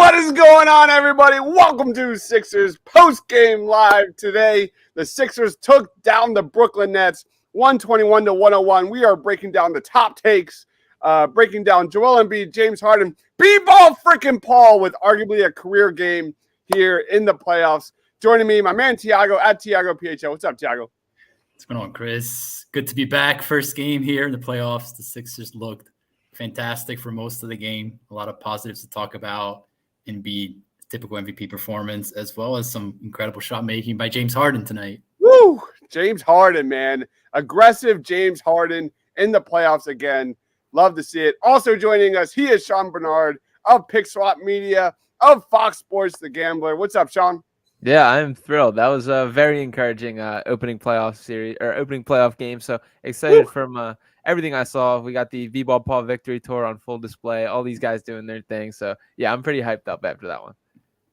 What is going on, everybody? Welcome to Sixers post-game live today. The Sixers took down the Brooklyn Nets 121-101. We are breaking down the top takes, breaking down Joel Embiid, James Harden, B-ball freaking Paul with arguably a career game here in the playoffs. Joining me, my man Tiago at Tiago PHL. What's up, Tiago? What's going on, Chris? Good to be back. First game here in the playoffs. The Sixers looked fantastic for most of the game. A lot of positives to talk about. Embiid, typical MVP performance, as well as some incredible shot making by James Harden tonight. Woo! James Harden, man. Aggressive James Harden in the playoffs again. Love to see it. Also joining us, he is Sean Bernard of Pick Swap Media, of Fox Sports The Gambler. What's up, Sean? Yeah, I'm thrilled. That was a very encouraging opening playoff game. So excited from everything I saw. We got the V-Ball Paul victory tour on full display. All these guys doing their thing. So yeah, I'm pretty hyped up after that one.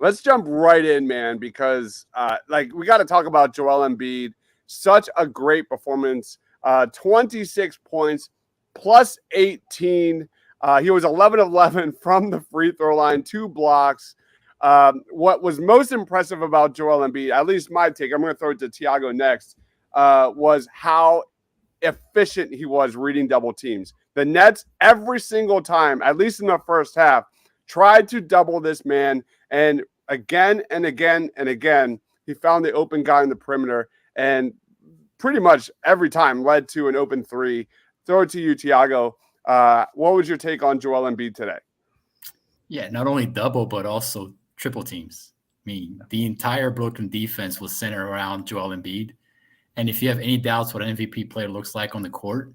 Let's jump right in, man, because we got to talk about Joel Embiid. Such a great performance. 26 points, plus 18. He was 11 of 11 from the free throw line, 2 blocks. What was most impressive about Joel Embiid, at least my take, I'm going to throw it to Tiago next, was how efficient he was reading double teams. The Nets, every single time, at least in the first half, tried to double this man, and again and again and again, he found the open guy in the perimeter, and pretty much every time led to an open three. Throw it to you, Tiago. What was your take on Joel Embiid today? Yeah, not only double, but also triple teams. I mean, the entire Brooklyn defense was centered around Joel Embiid. And if you have any doubts what an MVP player looks like on the court,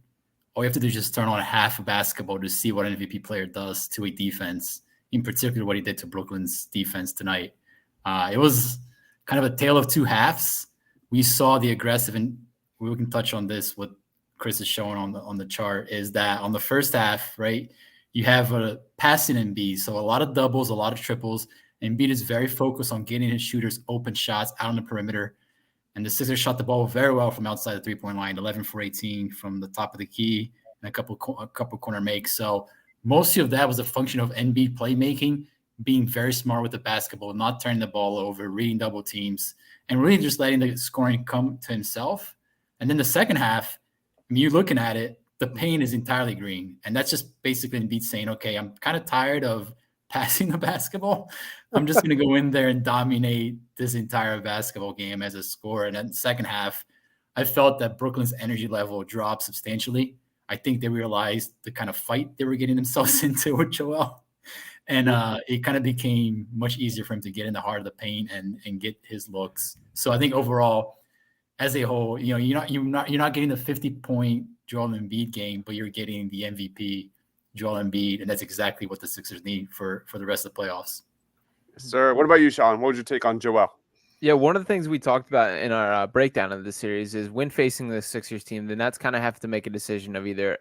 all you have to do is just turn on half a basketball to see what an MVP player does to a defense, in particular what he did to Brooklyn's defense tonight. It was kind of a tale of two halves. We saw the aggressive, and we can touch on this, what Chris is showing on the chart, is that on the first half, right, you have a passing Embiid, so a lot of doubles, a lot of triples. Embiid is very focused on getting his shooters open shots out on the perimeter. And the Sixers shot the ball very well from outside the three-point line, 11 for 18 from the top of the key, and a couple corner makes. So most of that was a function of Embiid playmaking, being very smart with the basketball, not turning the ball over, reading double teams, and really just letting the scoring come to himself. And then the second half, I mean, you're looking at it, the paint is entirely green. And that's just basically Embiid saying, okay, I'm kind of tired of passing the basketball. I'm just going to go in there and dominate this entire basketball game as a scorer. And then the second half, I felt that Brooklyn's energy level dropped substantially. I think they realized the kind of fight they were getting themselves into with Joel. And it kind of became much easier for him to get in the heart of the paint and get his looks. So I think overall, as a whole, you know, you're not getting the 50-point Joel Embiid game, but you're getting the MVP Joel Embiid, and that's exactly what the Sixers need for the rest of the playoffs. Sir, what about you, Sean? What was your take on Joel? Yeah, one of the things we talked about in our breakdown of the series is when facing the Sixers team, the Nets kind of have to make a decision of either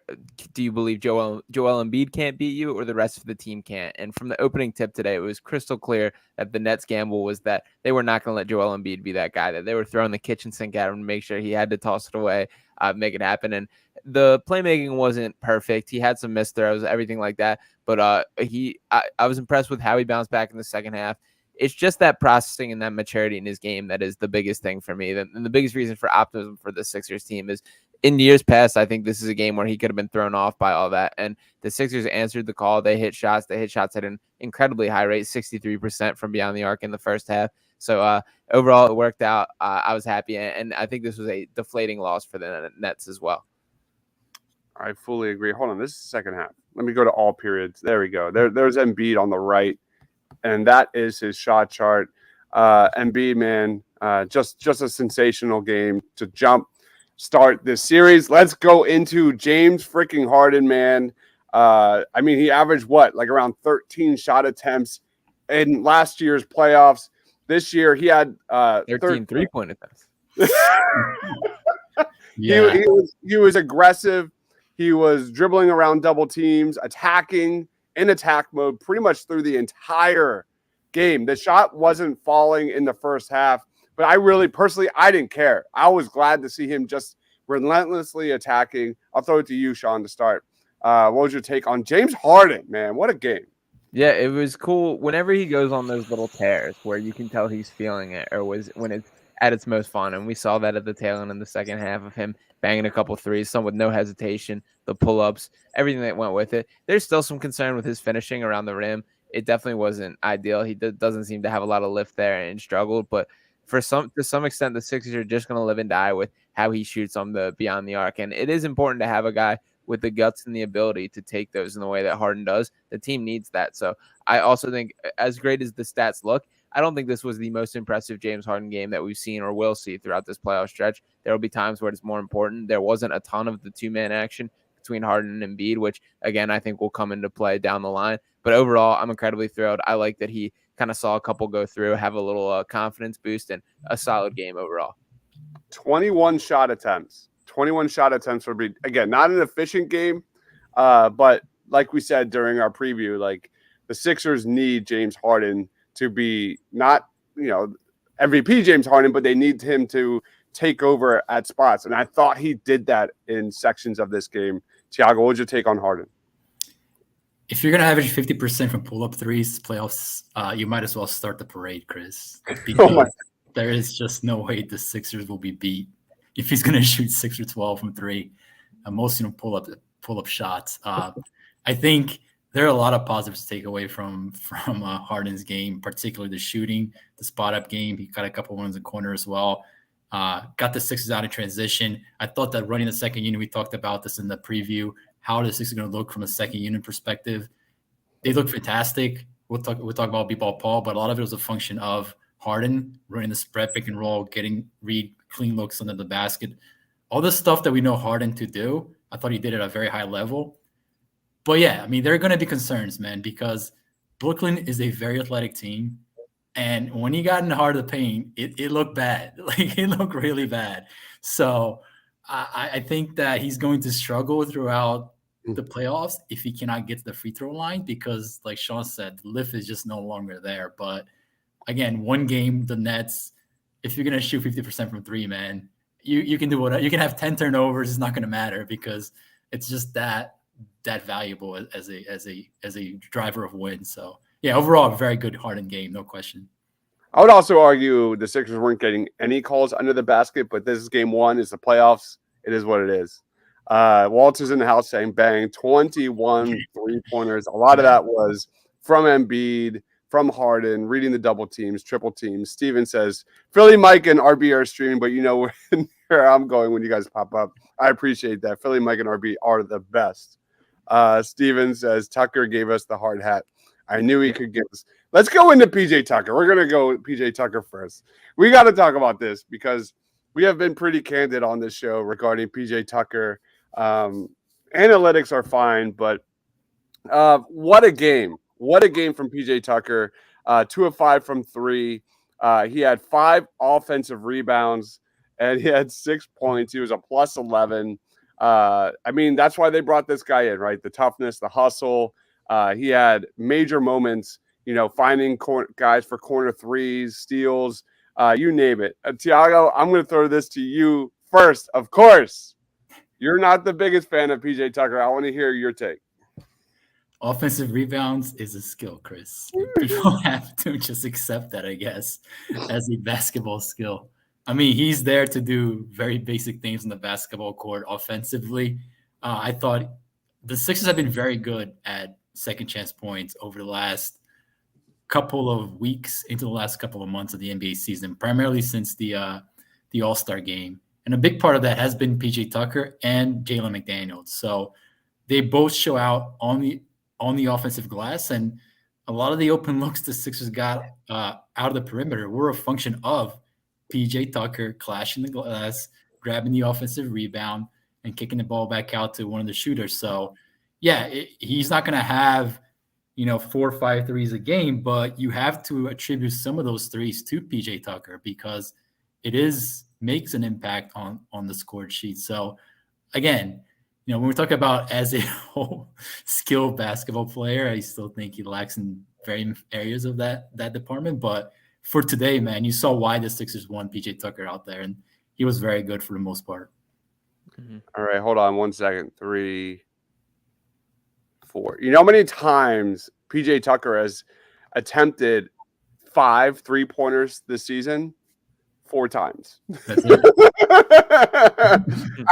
do you believe Joel Embiid can't beat you or the rest of the team can't. And from the opening tip today, it was crystal clear that the Nets gamble was that they were not going to let Joel Embiid be that guy, that they were throwing the kitchen sink at him to make sure he had to toss it away, make it happen. And the playmaking wasn't perfect. He had some missed throws, everything like that. But I was impressed with how he bounced back in the second half. It's just that processing and that maturity in his game that is the biggest thing for me. And the biggest reason for optimism for the Sixers team is in years past, I think this is a game where he could have been thrown off by all that. And the Sixers answered the call. They hit shots. They hit shots at an incredibly high rate, 63% from beyond the arc in the first half. So overall, it worked out. I was happy. And I think this was a deflating loss for the Nets as well. I fully agree. Hold on. This is the second half. Let me go to all periods. There we go. There's Embiid on the right. And that is his shot chart. Embiid, man, just a sensational game to start this series. Let's go into James freaking Harden, man. I mean, he averaged like around 13 shot attempts in last year's playoffs. This year, he had 13 3-point attempts. Yeah. He was aggressive. He was dribbling around double teams, attacking in attack mode pretty much through the entire game. The shot wasn't falling in the first half, but I didn't care. I was glad to see him just relentlessly attacking. I'll throw it to you, Sean, to start. What was your take on James Harden, man? What a game. Yeah, it was cool. Whenever he goes on those little tears where you can tell he's feeling it, or was when it's at its most fun, and we saw that at the tail end in the second half of him banging a couple threes, some with no hesitation, the pull-ups, everything that went with it. There's still some concern with his finishing around the rim. It definitely wasn't ideal. He doesn't seem to have a lot of lift there and struggled, but to some extent, the Sixers are just going to live and die with how he shoots on the beyond the arc, and it is important to have a guy with the guts and the ability to take those in the way that Harden does. The team needs that. So I also think, as great as the stats look, I don't think this was the most impressive James Harden game that we've seen or will see throughout this playoff stretch. There will be times where it's more important. There wasn't a ton of the two-man action between Harden and Embiid, which, again, I think will come into play down the line. But overall, I'm incredibly thrilled. I like that he kind of saw a couple go through, have a little confidence boost, and a solid game overall. 21 shot attempts. 21 shot attempts would be, again, not an efficient game, but like we said during our preview, like the Sixers need James Harden to be not, MVP James Harden, but they need him to take over at spots. And I thought he did that in sections of this game. Tiago, what's your take on Harden? If you're going to average 50% from pull-up threes playoffs, you might as well start the parade, Chris, because there is just no way the Sixers will be beat if he's going to shoot 6 or 12 from three, most pull-up shots. I think there are a lot of positives to take away from Harden's game, particularly the shooting, the spot-up game. He got a couple ones in the corner as well. Got the Sixers out in transition. I thought that running the second unit, we talked about this in the preview, how the Sixers are going to look from a second unit perspective. They look fantastic. We'll talk about B-ball Paul, but a lot of it was a function of Harden running the spread, pick and roll, getting read clean looks under the basket. All the stuff that we know Harden to do, I thought he did it at a very high level. But yeah, I mean, there are going to be concerns, man, because Brooklyn is a very athletic team. And when he got in the heart of the paint, it looked bad. Like, it looked really bad. So I think that he's going to struggle throughout the playoffs if he cannot get to the free throw line, because, like Sean said, the lift is just no longer there. But again, one game, the Nets, if you're going to shoot 50% from three, man, you can do whatever. You can have 10 turnovers. It's not going to matter because it's just that valuable as a driver of wins. So yeah, overall, a very good Harden game, no question. I would also argue the Sixers weren't getting any calls under the basket, but this is game one. It's the playoffs. It is what it is. Walter's in the house saying bang, 21 three-pointers. A lot of that was from Embiid, from Harden, reading the double teams, triple teams. Steven says, Philly, Mike, and RB are streaming, but you know where I'm going when you guys pop up. I appreciate that. Philly, Mike, and RB are the best. Steven says, Tucker gave us the hard hat. I knew he could get us. Let's go into PJ Tucker. We're going to go with PJ Tucker first. We got to talk about this because we have been pretty candid on this show regarding PJ Tucker. Analytics are fine, but what a game. What a game from PJ Tucker. 2 of 5 from 3. He had 5 offensive rebounds, and he had 6 points. He was a plus 11. I mean, that's why they brought this guy in, right? The toughness, the hustle. He had major moments, finding guys for corner threes, steals, you name it. Tiago, I'm going to throw this to you first. Of course, you're not the biggest fan of PJ Tucker. I want to hear your take. Offensive rebounds is a skill, Chris. People have to just accept that, I guess, as a basketball skill. I mean, he's there to do very basic things on the basketball court offensively. I thought the Sixers have been very good at second chance points over the last couple of weeks into the last couple of months of the NBA season, primarily since the All-Star game. And a big part of that has been PJ Tucker and Jalen McDaniels. So they both show out on the offensive glass, and a lot of the open looks the Sixers got out of the perimeter were a function of PJ Tucker clashing the glass, grabbing the offensive rebound, and kicking the ball back out to one of the shooters. So, yeah, he's not going to have, 4 or 5 threes a game, but you have to attribute some of those threes to PJ Tucker because it makes an impact on the score sheet. So, again, when we talk about as a whole skilled basketball player, I still think he lacks in various areas of that department. But for today, man, you saw why the Sixers won PJ Tucker out there, and he was very good for the most part. Mm-hmm. All right, hold on 1 second. 3, 4. You know how many times PJ Tucker has attempted 5 3-pointers this season 4 times. That's it.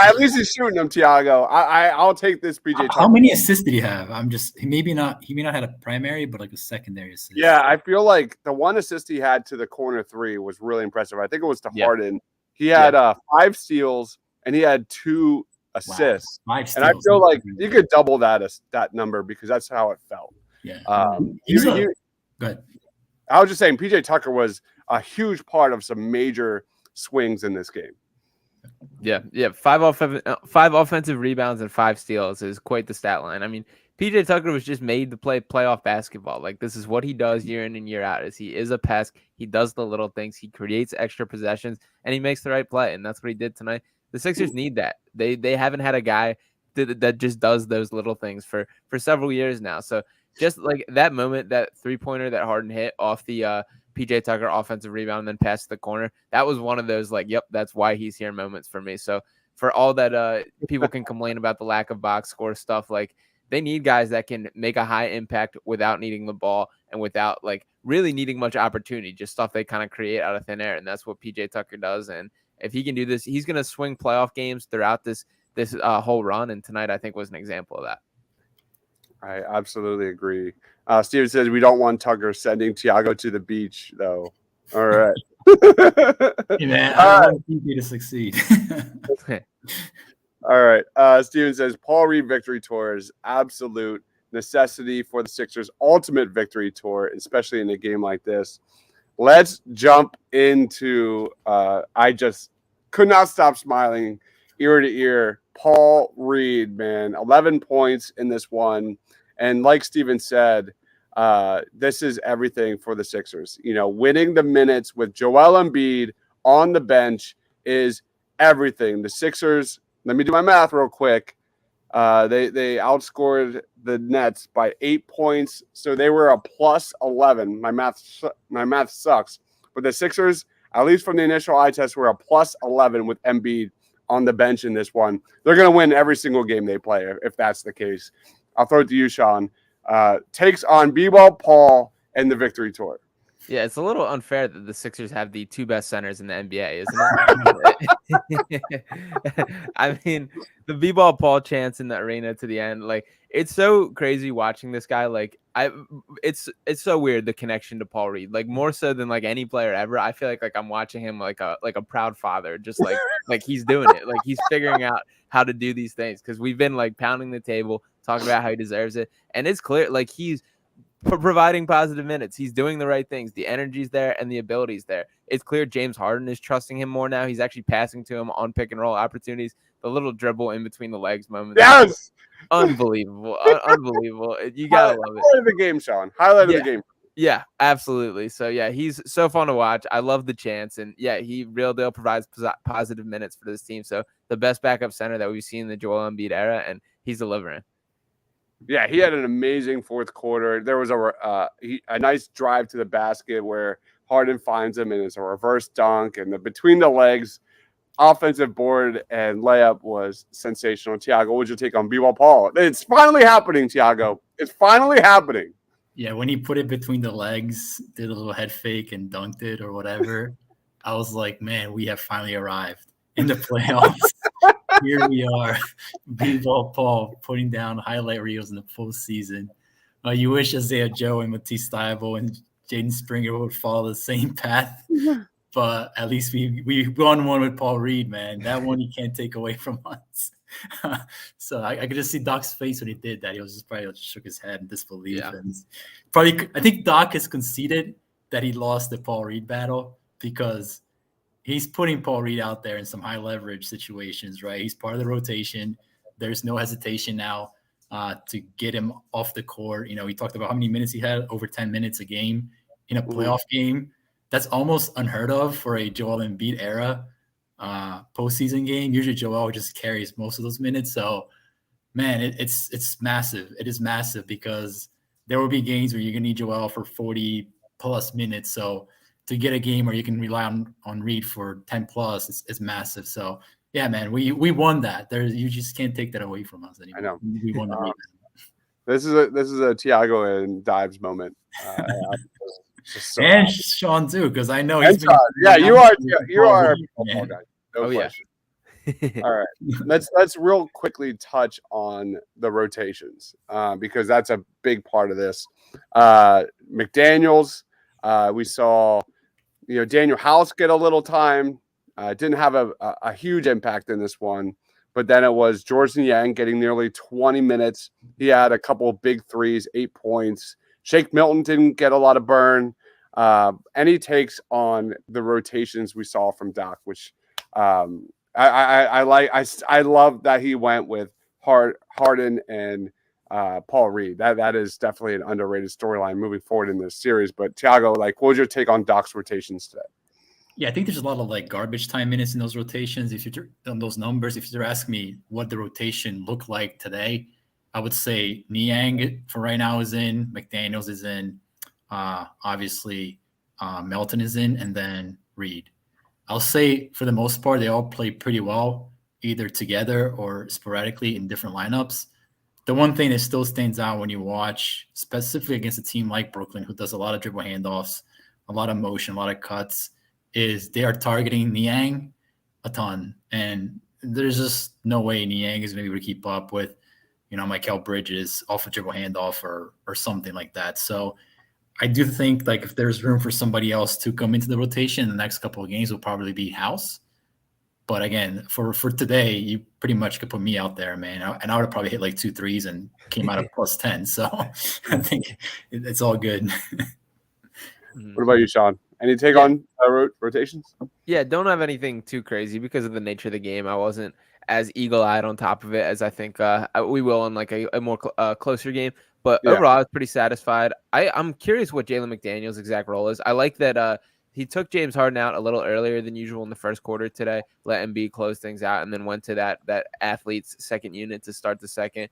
At least he's shooting them, Tiago. I'll take this PJ Tucker. How many assists did he have? He may not had a primary, but like a secondary assist. Yeah, I feel like the one assist he had to the corner 3 was really impressive. I think it was to Harden. He had 5 steals and he had 2 assists. Wow. 5 steals. And I feel like you could double that number because that's how it felt. Yeah. Go ahead. I was just saying PJ Tucker was a huge part of some major swings in this game. Yeah. 5 offensive rebounds and 5 steals is quite the stat line. I mean, PJ Tucker was just made to play playoff basketball. Like, this is what he does year in and year out. He is a pest. He does the little things. He creates extra possessions, and he makes the right play, and that's what he did tonight. The Sixers need that. They haven't had a guy that just does those little things for several years now. So just like that moment, that 3-pointer that Harden hit off the PJ Tucker offensive rebound and then pass to the corner, that was one of those like, yep, that's why he's here moments for me. So for all that people can complain about the lack of box score stuff, like they need guys that can make a high impact without needing the ball and without like really needing much opportunity, just stuff they kind of create out of thin air. And that's what PJ Tucker does. And if he can do this, he's going to swing playoff games throughout this whole run. And tonight, I think, was an example of that. I absolutely agree. Steven says we don't want Tucker sending Tiago to the beach, though. All right. Hey, man, I want you to succeed. All right. Steven says Paul Reed victory tour is absolute necessity for the Sixers' ultimate victory tour, especially in a game like this. Let's jump into I just could not stop smiling ear to ear. Paul Reed, man, 11 points in this one. And like Steven said, this is everything for the Sixers. You know, winning the minutes with Joel Embiid on the bench is everything. The Sixers, let me do my math real quick. They outscored the Nets by 8 points, so they were a plus 11. My math sucks, but the Sixers, at least from the initial eye test, were a plus 11 with Embiid on the bench in this one. They're going to win every single game they play if that's the case. I'll throw it to you, Sean. Takes on B-Ball, Paul, and the victory tour. Yeah, it's a little unfair that the Sixers have the 2 best centers in the NBA, isn't it? I mean, the B-Ball Paul chance in the arena to the end, like, it's so crazy watching this guy. Like, it's so weird, the connection to Paul Reed, like more so than like any player ever. I feel like I'm watching him like a proud father, just like he's doing it, like he's figuring out how to do these things because we've been like pounding the table, talking about how he deserves it, and it's clear like he's providing positive minutes. He's doing the right things. The energy's there and the ability's there. It's clear James Harden is trusting him more now. He's actually passing to him on pick and roll opportunities. The little dribble in between the legs moment. Yes. Unbelievable. Unbelievable. You got to love it. Highlight of the game, Sean. Highlight of the game. Yeah, absolutely. So, yeah, he's so fun to watch. I love the chance. And, yeah, he real deal provides positive minutes for this team. So, the best backup center that we've seen in the Joel Embiid era, and he's delivering. Yeah, he had an amazing fourth quarter. There was a nice drive to the basket where Harden finds him, and it's a reverse dunk. And the between the legs offensive board and layup was sensational. Tiago, what would you take on B-Ball Paul? It's finally happening, Tiago. It's finally happening. Yeah, when he put it between the legs, did a little head fake and dunked it or whatever, I was like, man, we have finally arrived in the playoffs. Here we are, B-Ball Paul putting down highlight reels in the postseason. You wish Isaiah Joe and Matisse Thybulle and Jaden Springer would follow the same path, but at least we won one with Paul Reed, man. That one you can't take away from us. So I could just see Doc's face when he did that. He was just probably shook his head in disbelief. Yeah. And probably, I think Doc has conceded that he lost the Paul Reed battle because he's putting Paul Reed out there in some high leverage situations, right? He's part of the rotation. There's no hesitation now to get him off the court. You know, he talked about how many minutes he had, over 10 minutes a game in a playoff game. That's almost unheard of for a Joel Embiid era postseason game. Usually Joel just carries most of those minutes. So, man, it's massive. It is massive because there will be games where you're going to need Joel for 40-plus minutes. So, to get a game where you can rely on Reed for 10-plus is massive. So, yeah, man, we won that. You just can't take that away from us anymore. I know. We won the rebound. This is a Tiago and Dives moment. Just so and happy. Sean too, because I know And he's been. Sean, yeah, you are a football guy, no Oh, yeah. question. All right, let's real quickly touch on the rotations because that's a big part of this. McDaniels, we saw, Daniel House get a little time. Didn't have a huge impact in this one, but then it was Jordan Yang getting nearly 20 minutes. He had a couple of big threes, 8 points. Shake Milton didn't get a lot of burn. Any takes on the rotations we saw from Doc, which I like. I love that he went with Harden and Paul Reed. That is definitely an underrated storyline moving forward in this series. But Tiago, what was your take on Doc's rotations today? Yeah, I think there's a lot of garbage time minutes in those rotations. If you're on those numbers, if you're asking me what the rotation looked like today, I would say Niang for right now is in, McDaniels is in, obviously Melton is in, and then Reed. I'll say for the most part, they all play pretty well, either together or sporadically in different lineups. The one thing that still stands out when you watch, specifically against a team like Brooklyn, who does a lot of dribble handoffs, a lot of motion, a lot of cuts, is they are targeting Niang a ton. And there's just no way Niang is going to be able to keep up with, Mikal Bridges off a dribble handoff or something like that. So I do think if there's room for somebody else to come into the rotation, the next couple of games will probably be House. But again, for today, you pretty much could put me out there, man. And I would have probably hit 2 threes and came out of plus 10. So I think it's all good. What about you, Sean? Any take on rotations? Yeah, don't have anything too crazy because of the nature of the game. I wasn't as eagle-eyed on top of it as I think we will in a more closer game. But overall, I was pretty satisfied. I'm curious what Jalen McDaniels' exact role is. I like that he took James Harden out a little earlier than usual in the first quarter today, let Embiid close things out, and then went to that athlete's second unit to start the second.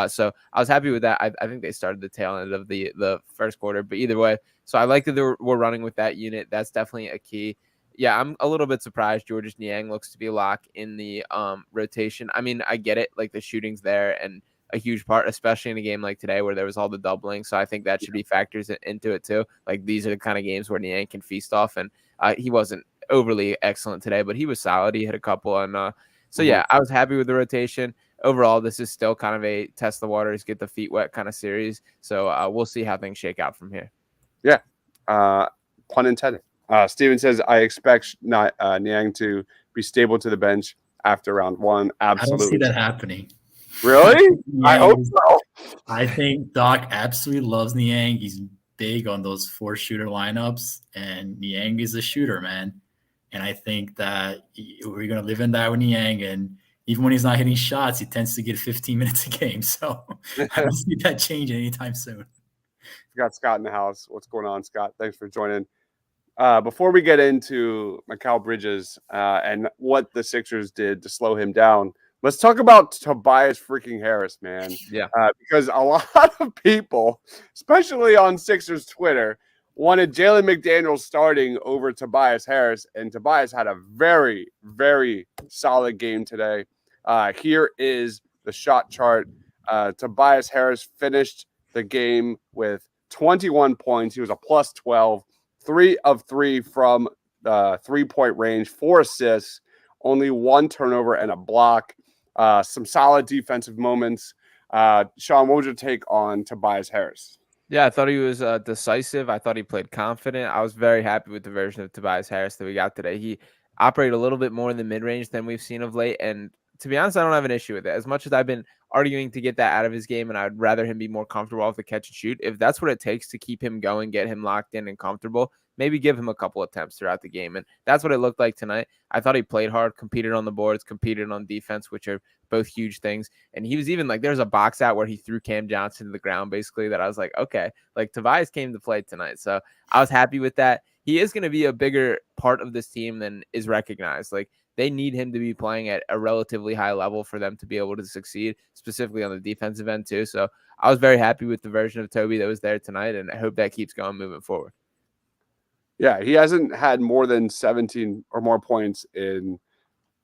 So I was happy with that. I think they started the tail end of the first quarter, but either way, so I like that we're running with that unit. That's definitely a key. Yeah, I'm a little bit surprised Georges Niang looks to be a lock in the rotation. I mean, I get it, the shooting's there and a huge part, especially in a game like today where there was all the doubling. So I think that should be factors into it too. These are the kind of games where Niang can feast off, and he wasn't overly excellent today, but he was solid. He hit a couple, and so yeah, I was happy with the rotation. Overall, this is still kind of a test the waters, get the feet wet kind of series. So we'll see how things shake out from here. Yeah, pun intended. Steven says, I expect Niang to be stable to the bench after round one. Absolutely. I don't see that happening. Really? I hope so. I think Doc absolutely loves Niang. He's big on those 4-shooter lineups, and Niang is a shooter, man. And I think that we're going to live and die with Niang. And even when he's not hitting shots, he tends to get 15 minutes a game. So I don't see that changing anytime soon. We got Scott in the house. What's going on, Scott? Thanks for joining. Before we get into Mikal Bridges and what the Sixers did to slow him down, let's talk about Tobias freaking Harris, man. Yeah. Because a lot of people, especially on Sixers Twitter, wanted Jalen McDaniels starting over Tobias Harris, and Tobias had a very, very solid game today. Here is the shot chart. Tobias Harris finished the game with 21 points. He was a plus 12, 3 of 3 from the 3-point range, 4 assists, only 1 turnover and a block. Some solid defensive moments. Sean, what was your take on Tobias Harris? Yeah, I thought he was decisive. I thought he played confident. I was very happy with the version of Tobias Harris that we got today. He operated a little bit more in the mid-range than we've seen of late, and to be honest, I don't have an issue with it. As much as I've been arguing to get that out of his game, and I'd rather him be more comfortable off the catch and shoot, if that's what it takes to keep him going, get him locked in and comfortable, maybe give him a couple attempts throughout the game. And that's what it looked like tonight. I thought he played hard, competed on the boards, competed on defense, which are both huge things. And he was even there's a box out where he threw Cam Johnson to the ground, basically, that I was like, okay, Tobias came to play tonight. So I was happy with that. He is going to be a bigger part of this team than is recognized. They need him to be playing at a relatively high level for them to be able to succeed, specifically on the defensive end too. So I was very happy with the version of Toby that was there tonight, and I hope that keeps going moving forward. Yeah, he hasn't had more than 17 or more points in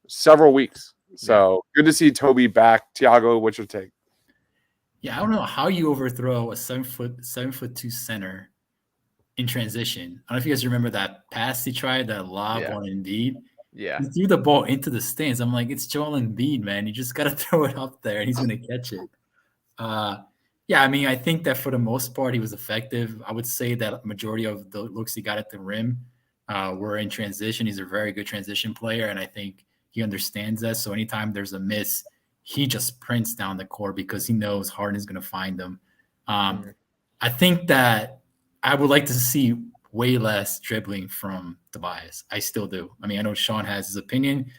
several weeks. So good to see Toby back. Tiago, what's your take? Yeah, I don't know how you overthrow a 7'2" center in transition. I don't know if you guys remember that pass he tried, that lob Yeah. on Embiid. Yeah. He threw the ball into the stands. I'm like, it's Joel Embiid, man. You just gotta throw it up there, and he's gonna catch it. Uh, yeah, I mean, I think that for the most part, he was effective. I would say that majority of the looks he got at the rim were in transition. He's a very good transition player, and I think he understands that. So anytime there's a miss, he just sprints down the court because he knows Harden is going to find him. Mhm. I think that I would like to see way less dribbling from Tobias. I still do. I mean, I know Sean has his opinion,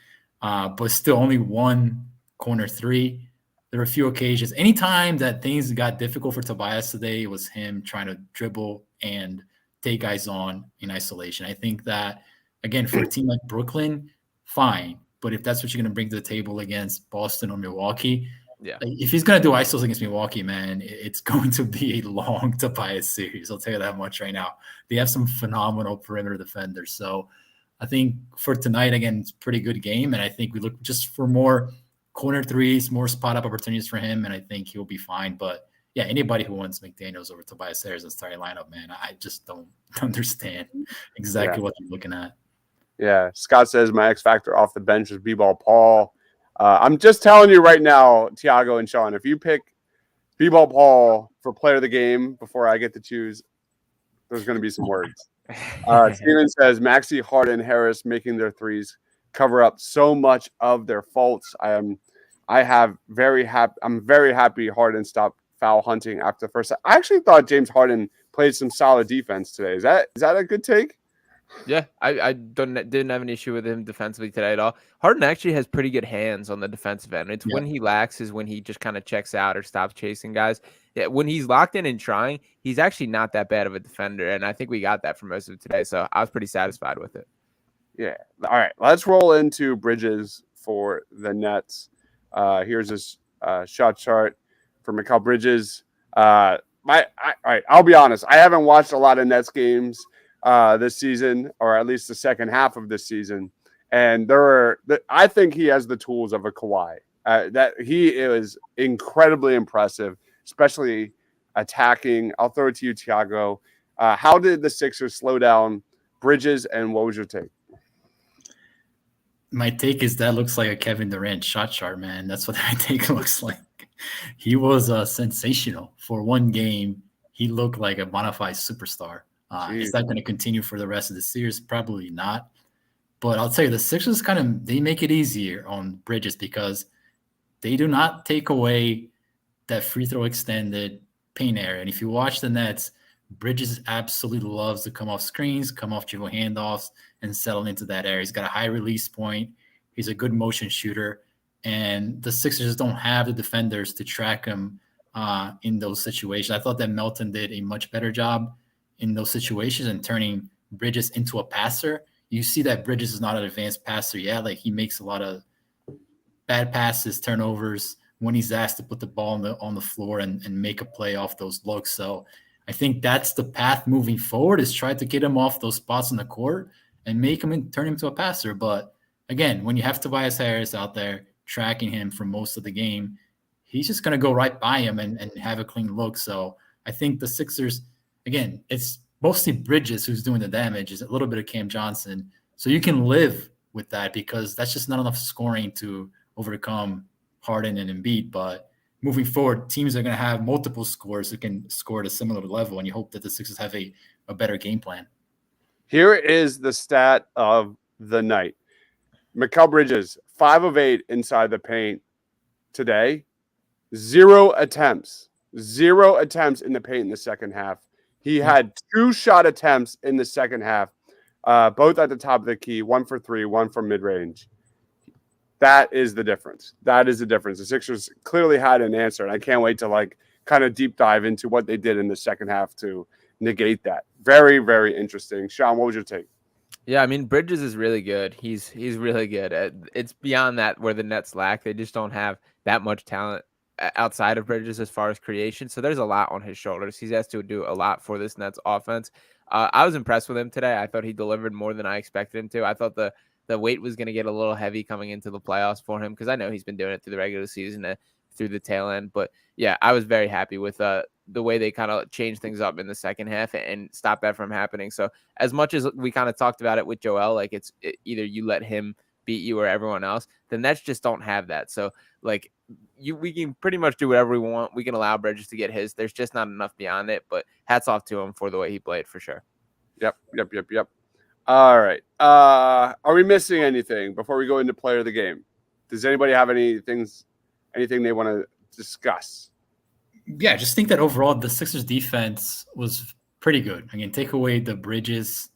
but still only one corner three. There were a few occasions. Anytime that things got difficult for Tobias today, it was him trying to dribble and take guys on in isolation. I think that, again, for a team like Brooklyn, fine. But if that's what you're going to bring to the table against Boston or Milwaukee, Yeah. like, if he's going to do isos against Milwaukee, man, it's going to be a long Tobias series. I'll tell you that much right now. They have some phenomenal perimeter defenders. So I think for tonight, again, it's a pretty good game. And I think we look just for more corner threes, more spot up opportunities for him. And I think he'll be fine. But yeah, anybody who wants McDaniels over Tobias Harris in the starting lineup, man, I just don't understand Yeah. exactly what you're looking at. Yeah. Scott says my X factor off the bench is B-ball Paul. I'm just telling you right now, Tiago and Sean, if you pick B-ball Paul for player of the game before I get to choose, there's going to be some words. Steven says Maxey, Harden, Harris making their threes cover up so much of their faults. I'm very happy Harden stopped foul hunting after the first. I actually thought James Harden played some solid defense today. Is that a good take? Yeah, I didn't have an issue with him defensively today at all. Harden actually has pretty good hands on the defensive end. It's when he lacks is when he just kind of checks out or stops chasing guys. Yeah, when he's locked in and trying, he's actually not that bad of a defender, and I think we got that for most of today. So I was pretty satisfied with it. Yeah. All right. Let's roll into Bridges for the Nets. Here's this shot chart for Mikal Bridges. All right. I'll be honest. I haven't watched a lot of Nets games this season, or at least the second half of this season. And I think he has the tools of a Kawhi. That he is incredibly impressive, especially attacking. I'll throw it to you, Tiago. How did the Sixers slow down Bridges, and what was your take? My take is that looks like a Kevin Durant shot chart, man. That's what my take looks like. He was sensational for one game. He looked like a bona fide superstar. Is that going to continue for the rest of the series? Probably not. But I'll tell you, the Sixers they make it easier on Bridges because they do not take away that free throw extended paint area. And if you watch the Nets, Bridges absolutely loves to come off screens, come off dribble handoffs, and settle into that area. He's got a high release point. He's a good motion shooter. And the Sixers don't have the defenders to track him in those situations. I thought that Melton did a much better job in those situations and turning Bridges into a passer. You see that Bridges is not an advanced passer yet. Like, he makes a lot of bad passes, turnovers when he's asked to put the ball on the floor and make a play off those looks. So I think that's the path moving forward, is try to get him off those spots on the court and make him turn him to a passer. But again, when you have Tobias Harris out there tracking him for most of the game, he's just going to go right by him and have a clean look. So I think the Sixers, again, it's mostly Bridges who's doing the damage. It's a little bit of Cam Johnson. So you can live with that because that's just not enough scoring to overcome Harden and Embiid. But moving forward, teams are going to have multiple scores who can score at a similar level, and you hope that the Sixers have a better game plan. Here is the stat of the night. Mikal Bridges, 5 of 8 inside the paint today. 0 attempts. 0 attempts in the paint in the second half. He had 2 shot attempts in the second half, both at the top of the key, 1 for 3, 1 from mid-range. That is the difference. That is the difference. The Sixers clearly had an answer, and I can't wait to kind of deep dive into what they did in the second half to negate that. Very, very interesting. Sean, what was your take? Yeah, I mean, Bridges is really good. He's really good. It's beyond that where the Nets lack. They just don't have that much talent outside of Bridges as far as creation. So there's a lot on his shoulders. He's asked to do a lot for this Nets offense. I was impressed with him today. I thought he delivered more than I expected him to. I thought the weight was going to get a little heavy coming into the playoffs for him because I know he's been doing it through the regular season. through the tail end. But yeah, I was very happy with the way they kind of changed things up in the second half and stop that from happening. So as much as we kind of talked about it with Joel, like either you let him beat you or everyone else, the Nets just don't have that. So like we can pretty much do whatever we want. We can allow Bridges to get his. There's just not enough beyond it. But hats off to him for the way he played for sure. Yep. All right. Are we missing anything before we go into player of the game? Does anybody have anything they want to discuss? Yeah, just think that overall the Sixers defense was pretty good. I mean, take away the Bridges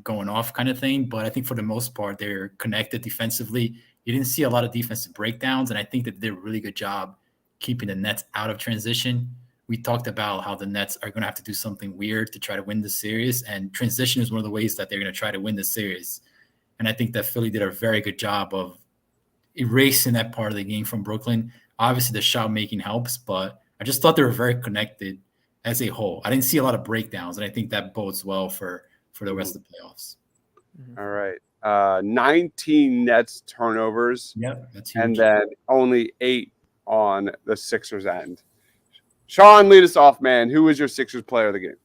going off kind of thing, but I think for the most part they're connected defensively. You didn't see a lot of defensive breakdowns, and I think that they did a really good job keeping the Nets out of transition. We talked about how the Nets are going to have to do something weird to try to win the series, and transition is one of the ways that they're going to try to win the series. And I think that Philly did a very good job of erasing that part of the game from Brooklyn. Obviously, the shot making helps, but I just thought they were very connected as a whole. I didn't see a lot of breakdowns, and I think that bodes well for the rest of the playoffs. All right. 19 Nets turnovers. Yep, that's huge. And then only 8 on the Sixers end. Sean, lead us off, man. Who was your Sixers player of the game?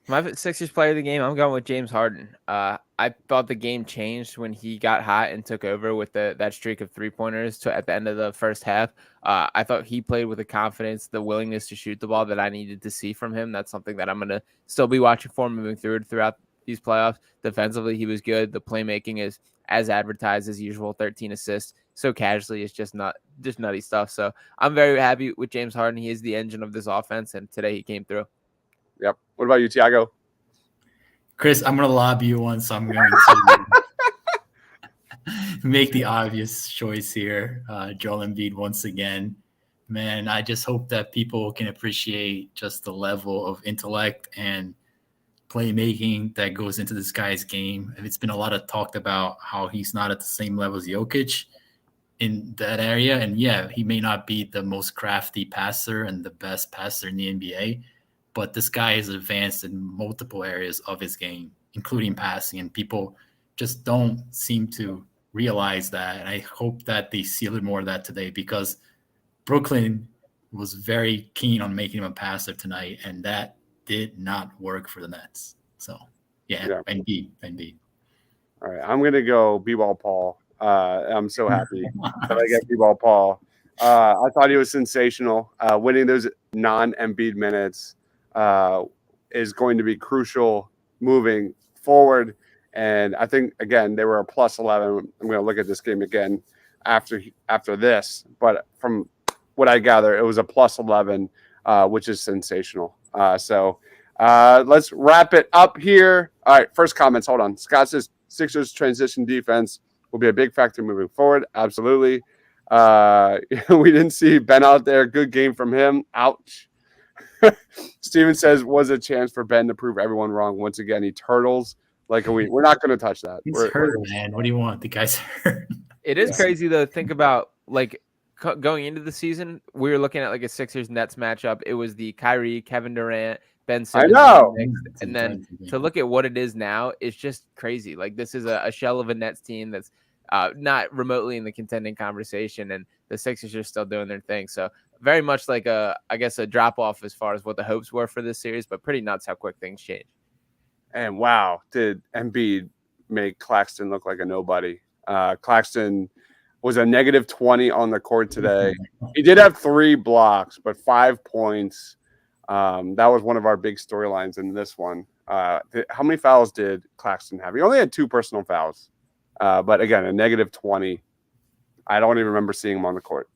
My Sixers player of the game, I'm going with James Harden. I thought the game changed when he got hot and took over with that streak of three-pointers at the end of the first half. I thought he played with the confidence, the willingness to shoot the ball that I needed to see from him. That's something that I'm going to still be watching for moving throughout these playoffs. Defensively, he was good. The playmaking is as advertised as usual, 13 assists. So casually, it's just nutty stuff. So I'm very happy with James Harden. He is the engine of this offense, and today he came through. Yep. What about you, Thiago? Chris, I'm going to lob you one, so I'm going to make the obvious choice here. Joel Embiid once again. Man, I just hope that people can appreciate just the level of intellect and playmaking that goes into this guy's game. And it's been a lot of talked about how he's not at the same level as Jokic in that area. And yeah, he may not be the most crafty passer and the best passer in the NBA, but this guy is advanced in multiple areas of his game, including passing, and people just don't seem to realize that. And I hope that they see a little more of that today, because Brooklyn was very keen on making him a passer tonight, and that did not work for the Nets. So, yeah. Embiid. All right, I'm going to go B-Ball Paul. I'm so happy that I get B-Ball Paul. I thought he was sensational. Winning those non-Embiid minutes is going to be crucial moving forward. And I think, again, they were a plus 11. I'm going to look at this game again after this. But from what I gather, it was a plus 11, which is sensational. So let's wrap it up here. All right, first comments. Hold on. Scott says Sixers transition defense will be a big factor moving forward. Absolutely. We didn't see Ben out there. Good game from him. Ouch. Steven says, was a chance for Ben to prove everyone wrong. Once again, he turtles like a week. We're not going to touch that. He's hurt, man. What do you want? The guy's hurt. It is crazy to think about, like, going into the season, we were looking at like a Sixers-Nets matchup. It was the Kyrie, Kevin Durant, Ben Simmons. I know. And then to look at what it is now, it's just crazy. Like, this is a shell of a Nets team that's not remotely in the contending conversation, and the Sixers are still doing their thing. So very much like a drop-off as far as what the hopes were for this series, but pretty nuts how quick things change. And wow, did Embiid make Claxton look like a nobody. Claxton was a negative 20 on the court today. He did have 3 blocks, but 5 points. That was one of our big storylines in this one. How many fouls did Claxton have? He only had 2 personal fouls. But again, a negative 20. I don't even remember seeing him on the court.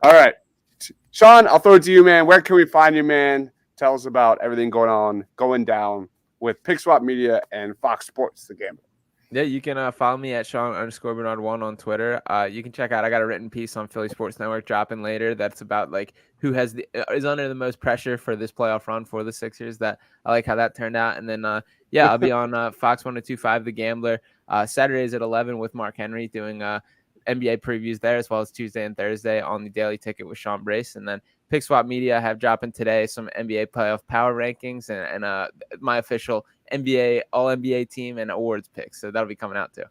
All right. Sean, I'll throw it to you, man. Where can we find you, man? Tell us about everything going down with Pick Swap Media and Fox Sports, the Gambler. Yeah, you can follow me at Sean_Bernard1 on Twitter. You can check out, I got a written piece on Philly Sports Network dropping later. That's about like who is under the most pressure for this playoff run for the Sixers. That I like how that turned out. And then, I'll be on Fox 102.5, The Gambler, Saturdays at 11 with Mark Henry doing NBA previews there, as well as Tuesday and Thursday on the Daily Ticket with Sean Brace. And then Pick Swap Media, I have dropping today some NBA playoff power rankings and my official NBA All-NBA team and awards picks. So that'll be coming out too.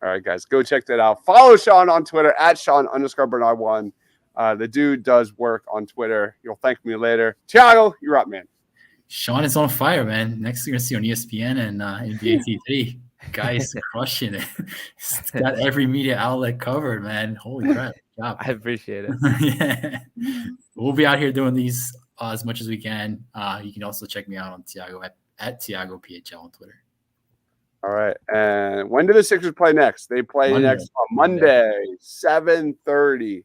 All right, guys, go check that out. Follow Sean on Twitter at Sean_Bernard1. The dude does work on Twitter. You'll thank me later. Thiago, you're up, man. Sean is on fire, man. Next, you're gonna see on ESPN and NBA TV. Guy's crushing it. He's got every media outlet covered, man. Holy crap! Good job. I appreciate it. Yeah. We'll be out here doing these as much as we can. You can also check me out on Thiago at Thiago PHL on Twitter. All right. And when do the Sixers play next? They play next on Monday, 7:30.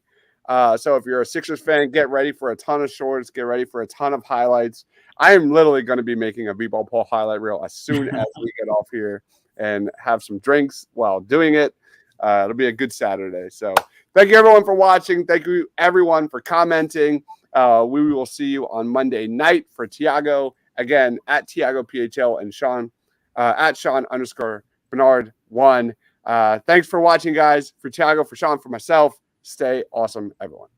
So if you're a Sixers fan, get ready for a ton of shorts. Get ready for a ton of highlights. I am literally going to be making a B-ball poll highlight reel as soon as we get off here and have some drinks while doing it. It'll be a good Saturday. So thank you, everyone, for watching. Thank you, everyone, for commenting. We will see you on Monday night for Thiago. Again, at Thiago PHL and Sean, at Sean_Bernard1. Thanks for watching, guys. For Thiago, for Sean, for myself, stay awesome, everyone.